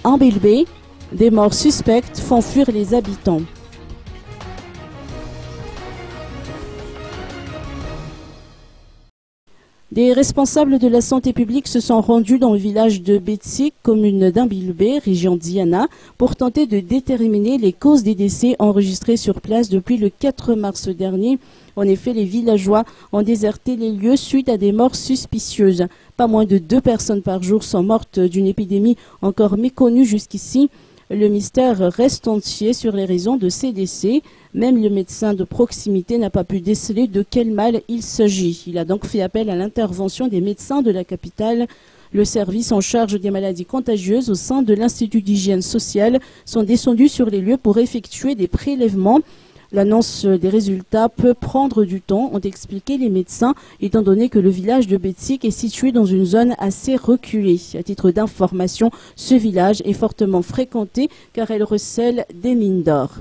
À Ambilbé, des morts suspectes font fuir les habitants. Des responsables de la santé publique se sont rendus dans le village de Betsik, commune d'Ambilbé, région d'Iana, pour tenter de déterminer les causes des décès enregistrés sur place depuis le 4 mars dernier. En effet, les villageois ont déserté les lieux suite à des morts suspicieuses. Pas moins de 2 personnes par jour sont mortes d'une épidémie encore méconnue jusqu'ici. Le mystère reste entier sur les raisons de ces décès. Même le médecin de proximité n'a pas pu déceler de quel mal il s'agit. Il a donc fait appel à l'intervention des médecins de la capitale. Le service en charge des maladies contagieuses au sein de l'Institut d'hygiène sociale sont descendus sur les lieux pour effectuer des prélèvements. L'annonce des résultats peut prendre du temps, ont expliqué les médecins, étant donné que le village de Betsik est situé dans une zone assez reculée. À titre d'information, ce village est fortement fréquenté car elle recèle des mines d'or.